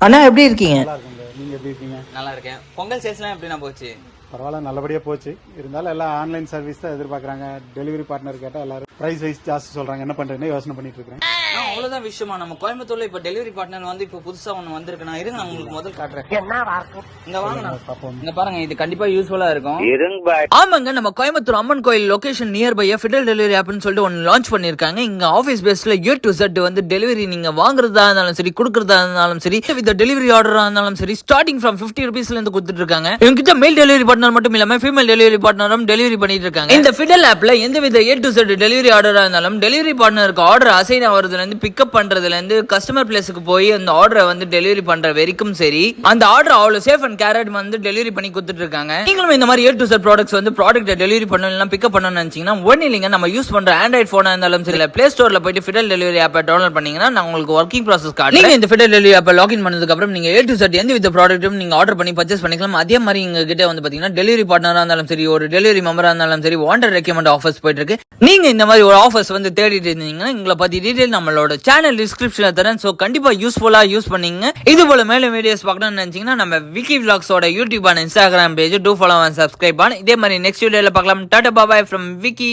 அண்ணா எப்படி இருக்கீங்க? நல்லா இருக்குங்க. நீங்க எப்படி இருக்கீங்க? நல்லா இருக்கேன். பொங்கல் சேல்ஸ்லாம் எப்படி நான் போச்சு? பரவாயில்ல, நல்லபடியா போச்சு. இருந்தாலும் எல்லாம் ஆன்லைன் சர்வீஸ் தான் எதிர்பார்க்கறாங்க. டெலிவரி பார்ட்னர் கேட்டா எல்லாரும் பிரைஸ் வைஸ் ஜாஸ்தி சொல்றாங்க. என்ன பண்றேன்னு யோசனை பண்ணிட்டு இருக்கேன். அவ்வளவுதான் விஷயமா? நம்ம கோயம்புத்தூர்ல இப்ப டெலிவரி பார்ட்னர் வந்து இப்ப புதுசா ஒண்ணு வந்திருக்கு. நான் இருங்க, நான் உங்களுக்கு முதல் காட்டுறேன். இங்க வாங்க, இங்க பாருங்க, இது கண்டிப்பா யூஸ்ஃபுல்லா இருக்கும். ஆமாங்க, நம்ம கோயம்புத்தூர் அம்மன் கோயில் லொகேஷன் நியர்பை ஃபிடல் டெலிவரி ஆப்னு சொல்லிட்டு ஒன்னு லான்ச் பண்ணிருக்காங்க. இங்க ஆபீஸ் பேஸ்ல A to Z வந்து டெலிவரி நீங்க வாங்குறதா இருந்தாலும் சரி, கொடுக்கறதா இருந்தாலும் சரி, வித் டெலிவரி ஆர்டரா இருந்தாலும் சரி, ஸ்டார்டிங் ஃப்ரம் 50 ரூபீஸ்ல இருந்து கொடுத்துட்டு இருக்காங்க. இவங்க மேல் டெலிவரி பார்ட்னர் மட்டும் இல்லாம ஃபீமேல் டெலிவரி பார்ட்னரும் டெலிவரி பண்ணிட்டு இருக்காங்க. இந்த ஃபிடல் ஆப்ல எந்தவித A to Z டெலிவரி ஆர்டரா இருந்தாலும் டெலிவரி பார்ட்னருக்கு ஆர்டர் அசைன் ஆகிறதுல இருந்து பிக்கப் பண்றதுல இருந்து கஸ்டமர் பிளேஸ்க்கு போய் அந்த ஆர்டரை வந்து டெலிவரி பண்ற வரைக்கும் சரி, அந்த ஆர்டர் அவ்வளவு சேஃப் அண்ட் கேரட் வந்து டெலிவரி பண்ணி கொடுத்துட்டு இருக்காங்க. நீங்களும் இந்த மாதிரி A to Z ப்ராடக்ட்ஸ் வந்து ப்ராடக்ட் டெலிவரி பண்ணலாம், பிக்கப் பண்ணணும்னு நினைச்சீங்கன்னா ஒண்ணு இல்லைங்க, நம்ம யூஸ் பண்ற ஆண்ட்ராய்ட் போனா இருந்தாலும் சரி, பிளே ஸ்டோர்ல போயிட்டு ஃபிடல் டெலிவரி ஆப்பை டவுன்லோட் பண்ணீங்கன்னா நான் உங்களுக்கு ஒர்க்கிங் ப்ராசஸ் காட்டுறேன். நீங்க இந்த ஃபிடல் டெலிவரி ஆப்பை லாகின் பண்ணதுக்கு அப்புறம் நீங்க A to Z எந்த வித ப்ராடக்ட்டும் நீங்க ஆர்டர் பண்ணி பர்ச்சேஸ் பண்ணிக்கலாம். அதே மாதிரி இங்க கிட்ட வந்து பாத்தீங்கன்னா டெலிவரி பார்ட்னரா இருந்தாலும் சரி, ஒரு டெலிவரி மெம்பரா இருந்தாலும் சரி, வாண்டட் ரெக்கமெண்ட் ஆஃபர்ஸ் போயிட்டு இருக்கு. நீங்க இந்த மாதிரி ஒரு ஆஃபர்ஸ் வந்து தேடிட்டு இருந்தீங்கன்னா எங்களை பத்தி டீடைல் நம்மளோட சேனல் டிஸ்கிரிப்ஷன்ல தரேன். சோ கண்டிப்பா யூஸ்ஃபுல்லா யூஸ் பண்ணீங்க. இது போல மேலும் வீடியோஸ் பார்க்கணும்னு நினைச்சீங்கன்னா நம்ம விக்கி விலாக்ஸோட YouTube and Instagram page do follow and subscribe பண்ணு. இதே மாதிரி நெக்ஸ்ட் வீடியோல பார்க்கலாம். Tata bye from Vicky.